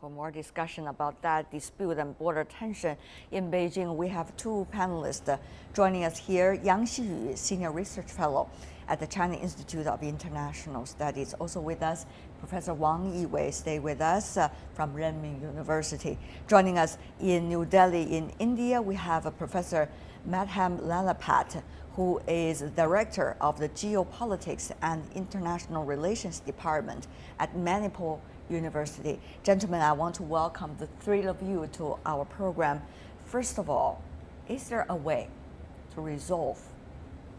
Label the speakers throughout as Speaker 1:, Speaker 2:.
Speaker 1: for more discussion about that dispute and border tension in Beijing, we have two panelists joining us here. Yang Xiyu, Senior Research Fellow at the China Institute of International Studies. Also with us, Professor Wang Yiwei, stay with us from Renmin University. Joining us in New Delhi in India, we have Professor Madham Lalapat, who is Director of the Geopolitics and International Relations Department at Manipur University. Gentlemen, I want to welcome the three of you to our program. First of all, is there a way to resolve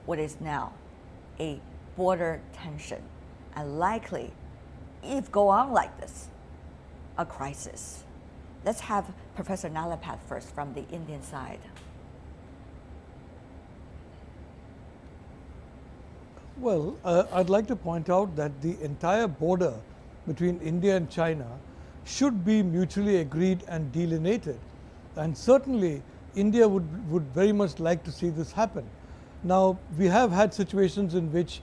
Speaker 1: what is now a border tension and likely, if go on like this, a crisis? Let's have Professor Nalapat first from the Indian side.
Speaker 2: Well, I'd like to point out that the entire border between India and China should be mutually agreed and delineated. And certainly, India would very much like to see this happen. Now, we have had situations in which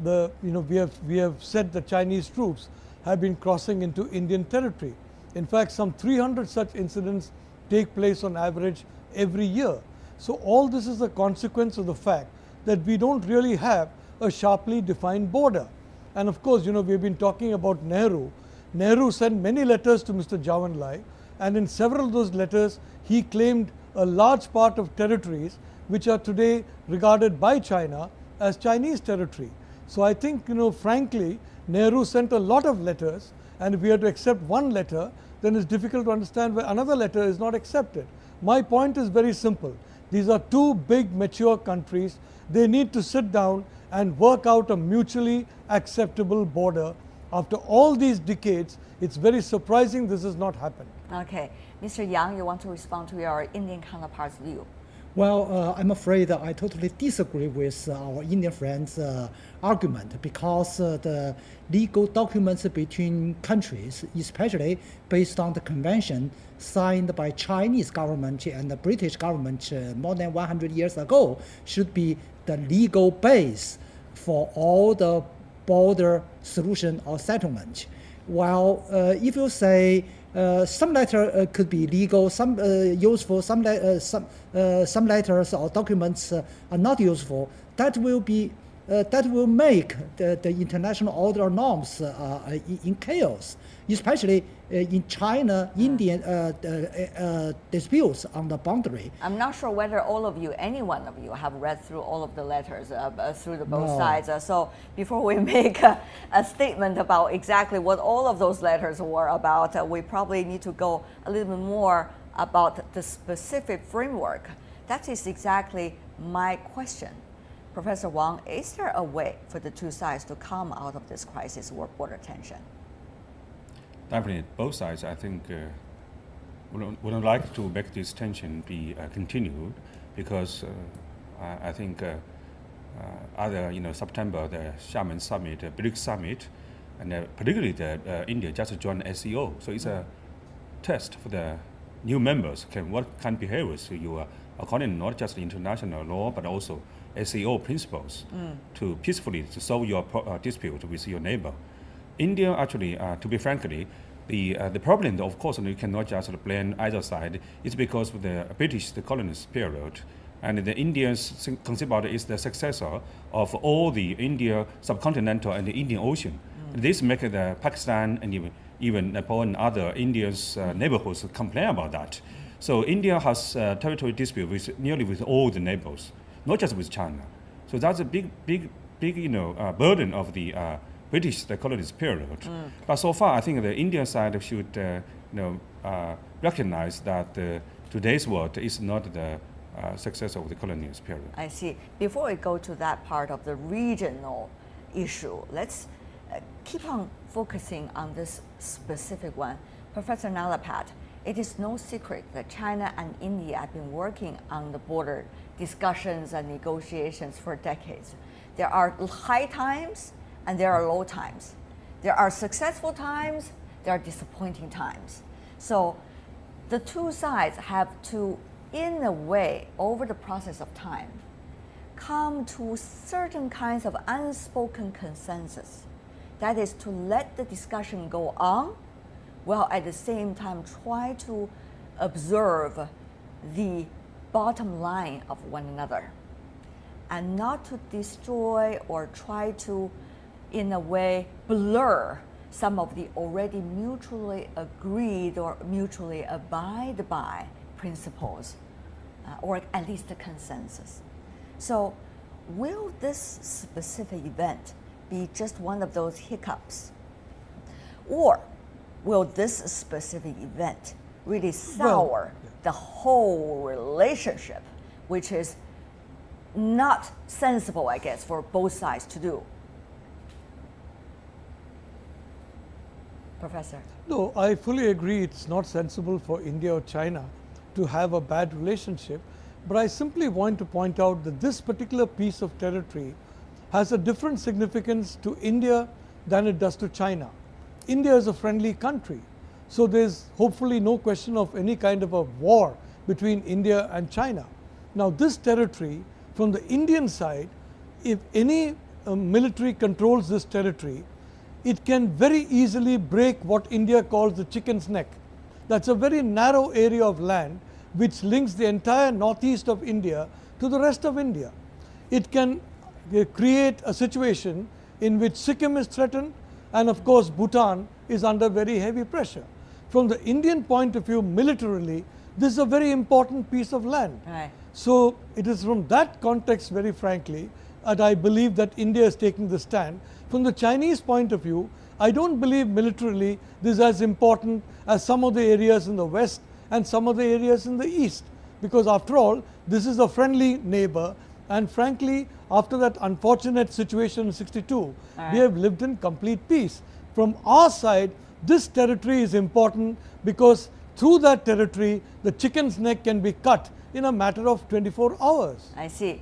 Speaker 2: we have said that Chinese troops have been crossing into Indian territory. In fact, some 300 such incidents take place on average every year. So all this is a consequence of the fact that we don't really have a sharply defined border. And of course, we've been talking about Nehru. Nehru sent many letters to Mr. Zhou Enlai, and in several of those letters, he claimed a large part of territories which are today regarded by China as Chinese territory. So I think, frankly, Nehru sent a lot of letters, and if we have to accept one letter, then it's difficult to understand why another letter is not accepted. My point is very simple. These are two big mature countries. They need to sit down and work out a mutually acceptable border. After all these decades, it's very surprising this has not happened.
Speaker 1: Okay. Mr. Yang, you want to respond to your Indian counterpart's view?
Speaker 3: Well, I'm afraid I totally disagree with our Indian friends' argument, because the legal documents between countries, especially based on the convention signed by Chinese government and the British government more than 100 years ago, should be the legal base for all the border solution or settlement. While if you say some letter could be legal, some useful, some letters or documents are not useful, that will make the international order norms in chaos, especially in China-Indian disputes on the boundary.
Speaker 1: I'm not sure whether all of you, any one of you, have read through all of the letters through the both sides. So before we make a statement about exactly what all of those letters were about, we probably need to go a little bit more about the specific framework. That is exactly my question. Professor Wang, is there a way for the two sides to come out of this crisis or border tension?
Speaker 4: Definitely, both sides, I think, would like to make this tension be continued, because I think either September, the Xiamen summit, the BRICS summit, and particularly India just joined SCO, so it's a test for the new members. What kind of behaviors you are according not just international law but also SCO principles to peacefully to solve your dispute with your neighbor. India actually, to be frankly, the problem, of course, you cannot just blame either side. It's because of the British colonist period, and the Indians considered is the successor of all the India subcontinental and the Indian Ocean. This makes the Pakistan and even Nepal and other India's neighborhoods complain about that. So India has territory dispute with nearly with all the neighbors, not just with China. So that's a big burden of the British colonist period. But so far, I think the Indian side should recognize that today's world is not the success of the colonialist period.
Speaker 1: I see. Before we go to that part of the regional issue, let's keep on focusing on this specific one. Professor Nalapat, it is no secret that China and India have been working on the border discussions and negotiations for decades. There are high times and there are low times. There are successful times, there are disappointing times. So the two sides have to, in a way, over the process of time, come to certain kinds of unspoken consensus. That is to let the discussion go on while at the same time try to observe the bottom line of one another, and not to destroy or try to, in a way, blur some of the already mutually agreed or mutually abide by principles, or at least a consensus. So will this specific event be just one of those hiccups? Or will this specific event really sour the whole relationship, which is not sensible, I guess, for both sides to do? Professor?
Speaker 2: No, I fully agree it's not sensible for India or China to have a bad relationship, but I simply want to point out that this particular piece of territory has a different significance to India than it does to China. India is a friendly country, so there's hopefully no question of any kind of a war between India and China. Now this territory, from the Indian side, if any military controls this territory, it can very easily break what India calls the chicken's neck. That's a very narrow area of land which links the entire northeast of India to the rest of India. It can create a situation in which Sikkim is threatened, and of course Bhutan is under very heavy pressure. From the Indian point of view, militarily, this is a very important piece of land.
Speaker 1: Right.
Speaker 2: So it is from that context, very frankly, that I believe that India is taking the stand. From the Chinese point of view, I don't believe militarily this is as important as some of the areas in the west and some of the areas in the east, because after all, this is a friendly neighbor, and frankly, after that unfortunate situation in '62, we have lived in complete peace. From our side, this territory is important because through that territory, the chicken's neck can be cut in a matter of 24 hours.
Speaker 1: I see.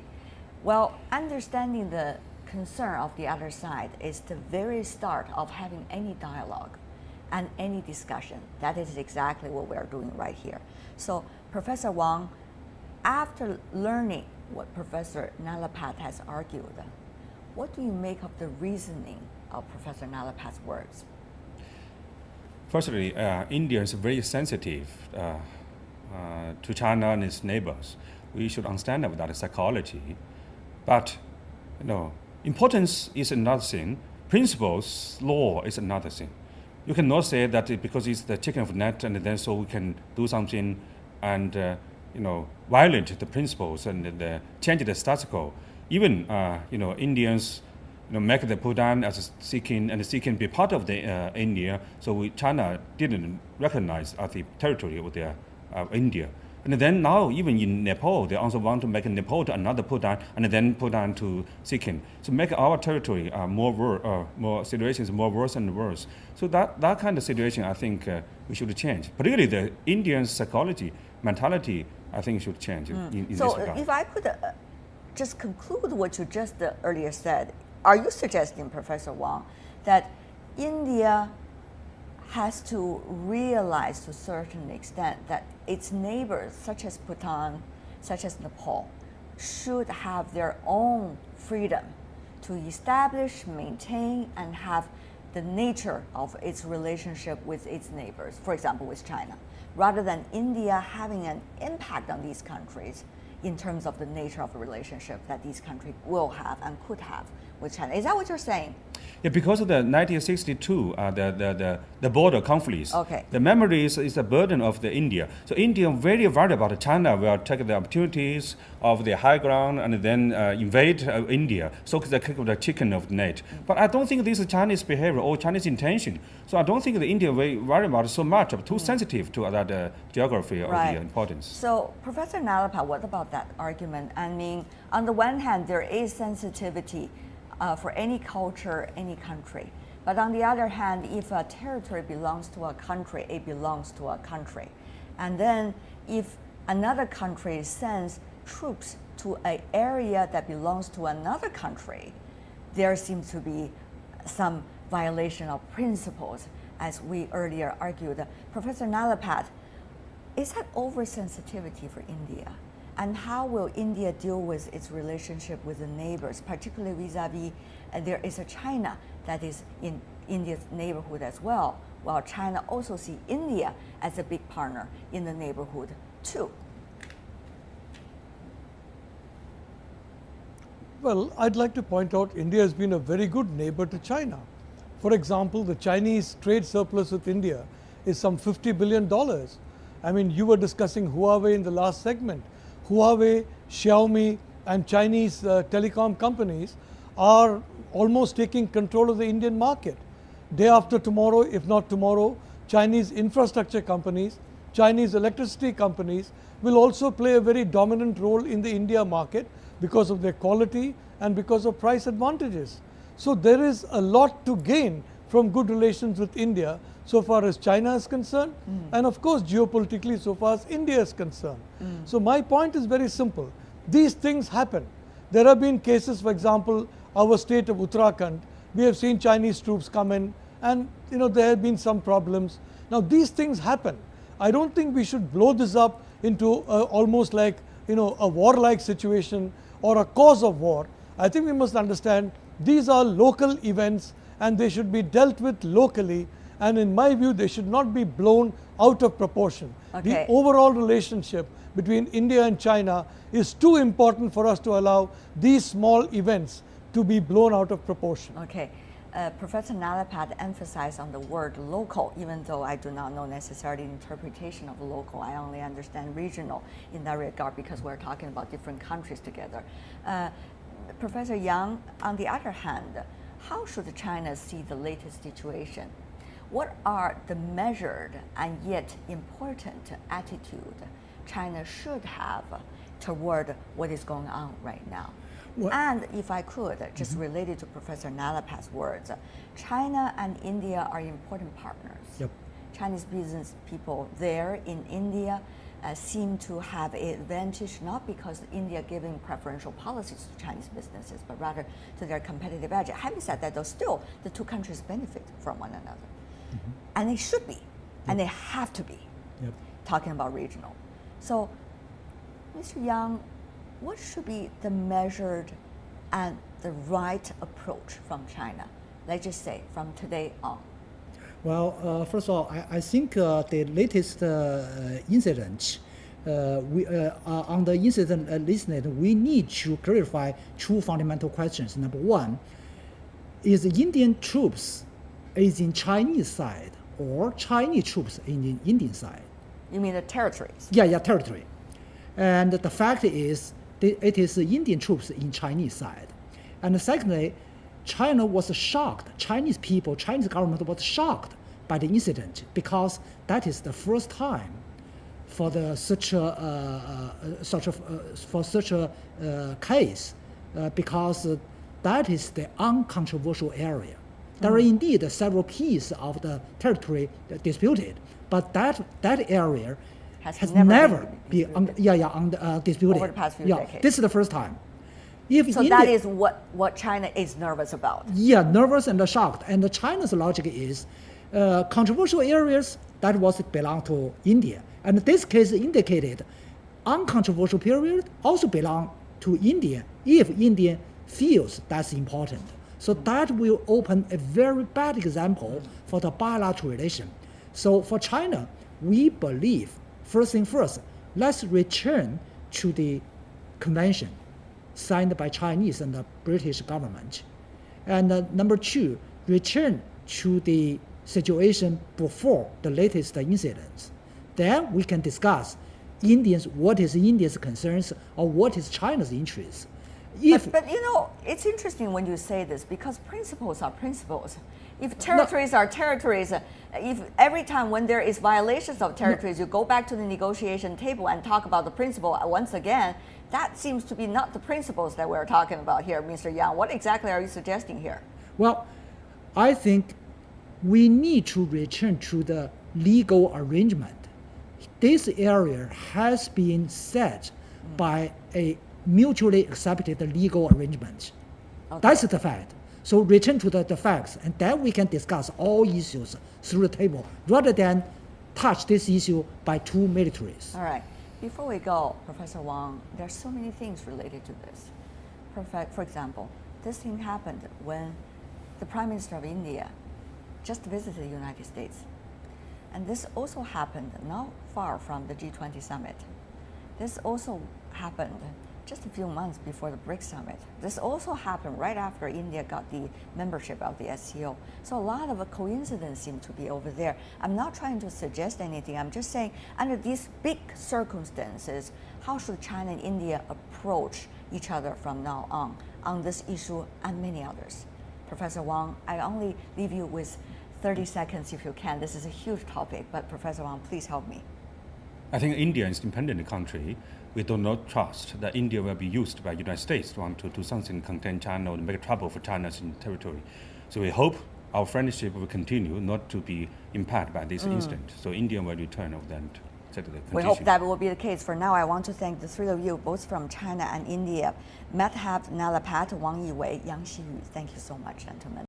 Speaker 1: Well, understanding the concern of the other side is the very start of having any dialogue and any discussion. That is exactly what we are doing right here. So, Professor Wang, after learning what Professor Nalapat has argued, what do you make of the reasoning of Professor Nalapat's words?
Speaker 4: Firstly, India is very sensitive to China and its neighbors. We should understand about that psychology. But, importance is another thing. Principles, law is another thing. You cannot say that because it's the chicken of net, and then so we can do something and violate the principles and change the status quo. Even Indians make the Bhutan as Sikkim, and Sikkim be part of the India. So China didn't recognize as the territory of India. And then now, even in Nepal, they also want to make Nepal to another Bhutan, and then Bhutan to Sikkim. So make our territory more situations more worse and worse. So that kind of situation, I think we should change. Particularly the Indian psychology, mentality, I think should change in this regard.
Speaker 1: So if I could just conclude what you just earlier said, are you suggesting, Professor Wang, that India has to realize to a certain extent that its neighbors, such as Bhutan, such as Nepal, should have their own freedom to establish, maintain, and have the nature of its relationship with its neighbors, for example, with China, rather than India having an impact on these countries in terms of the nature of the relationship that these countries will have and could have with China. Is that what you're saying?
Speaker 4: Yeah, because of the 1962, the border conflicts, the memories is a burden of the India. So India very worried about China will take the opportunities of the high ground and then invade India, so they kick the chicken of the net. But I don't think this is Chinese behavior or Chinese intention. So I don't think the India will worry about it so much, too sensitive to that geography of the importance.
Speaker 1: So Professor Nalapat, what about that argument? I mean, on the one hand, there is sensitivity for any culture, any country. But on the other hand, if a territory belongs to a country, it belongs to a country. And then if another country sends troops to an area that belongs to another country, there seems to be some violation of principles, as we earlier argued. Professor Nalapat, is that oversensitivity for India? And how will India deal with its relationship with the neighbors, particularly vis-a-vis there is a China that is in India's neighborhood as well? while China also see India as a big partner in the neighborhood too?
Speaker 2: Well, I'd like to point out India has been a very good neighbor to China. For example, the Chinese trade surplus with India is some $50 billion. I mean, you were discussing Huawei in the last segment. Huawei, Xiaomi, and Chinese telecom companies are almost taking control of the Indian market. Day after tomorrow, if not tomorrow, Chinese infrastructure companies, Chinese electricity companies will also play a very dominant role in the India market because of their quality and because of price advantages. So there is a lot to gain from good relations with India so far as China is concerned, and of course geopolitically so far as India is concerned. So my point is very simple. These things happen. There have been cases, for example, our state of Uttarakhand, we have seen Chinese troops come in, and there have been some problems. Now these things happen. I don't think we should blow this up into almost like a warlike situation or a cause of war. I think we must understand these are local events and they should be dealt with locally, and in my view they should not be blown out of proportion.
Speaker 1: Okay.
Speaker 2: The overall relationship between India and China is too important for us to allow these small events to be blown out of proportion.
Speaker 1: Okay. Professor Nalapat emphasized on the word local, even though I do not know necessarily the interpretation of local. I only understand regional in that regard because we're talking about different countries together. Professor Yang, on the other hand, how should China see the latest situation? What are the measured and yet important attitude China should have toward what is going on right now?
Speaker 3: Well,
Speaker 1: and if I could, just related to Professor Nalapat's words, China and India are important partners.
Speaker 3: Yep.
Speaker 1: Chinese business people there in India seem to have an advantage, not because India giving preferential policies to Chinese businesses, but rather to their competitive edge. Having said that, though, still the two countries benefit from one another. And they should be, and they have to be, talking about regional. So, Mr. Yang, what should be the measured and the right approach from China, let's just say from today on?
Speaker 3: Well, first of all, I think the latest incident, on the incident listed, we need to clarify two fundamental questions. Number one, is Indian troops is in Chinese side or Chinese troops in the Indian side?
Speaker 1: You mean the territories?
Speaker 3: Yeah, territory. And the fact is, it is Indian troops in Chinese side. And secondly, China was shocked. Chinese people, Chinese government was shocked by the incident because that is the first time for such a case, because that is the uncontroversial area. There are indeed several pieces of the territory disputed, but that area has never been disputed.
Speaker 1: Over the past few decades.
Speaker 3: This is the first time.
Speaker 1: So that is what China is nervous about.
Speaker 3: Yeah, nervous and shocked. And China's logic is controversial areas that belong to India. And this case indicated uncontroversial period also belong to India if India feels that's important. So that will open a very bad example for the bilateral relation. So for China, we believe, first thing first, let's return to the convention signed by Chinese and the British government. And number two, return to the situation before the latest incidents. Then we can discuss what is India's concerns or what is China's interest.
Speaker 1: But it's interesting when you say this because principles are principles. If territories are territories, if every time when there is violations of territories, you go back to the negotiation table and talk about the principle once again, that seems to be not the principles that we're talking about here, Mr. Yang. What exactly are you suggesting here?
Speaker 3: Well, I think we need to return to the legal arrangement. This area has been set by a mutually accepted legal arrangement. Okay. That's the fact. So return to the facts, and then we can discuss all issues through the table, rather than touch this issue by two militaries.
Speaker 1: All right. Before we go, Professor Wang, there are so many things related to this. For example, this thing happened when the Prime Minister of India just visited the United States. And this also happened not far from the G20 summit. This also happened just a few months before the BRICS summit. This also happened right after India got the membership of the SCO. So a lot of a coincidence seem to be over there. I'm not trying to suggest anything. I'm just saying under these big circumstances, how should China and India approach each other from now on this issue and many others? Professor Wang, I only leave you with 30 seconds if you can. This is a huge topic, but Professor Wang, please help me.
Speaker 4: I think India is an independent country. We do not trust that India will be used by the United States to want to do something contain China or make trouble for China's territory. So we hope our friendship will continue not to be impacted by this incident. So India will return of that.
Speaker 1: We hope that will be the case. For now, I want to thank the three of you, both from China and India, Madhav Nalapat, Wang Yiwei, Yang Xiyu. Thank you so much, gentlemen.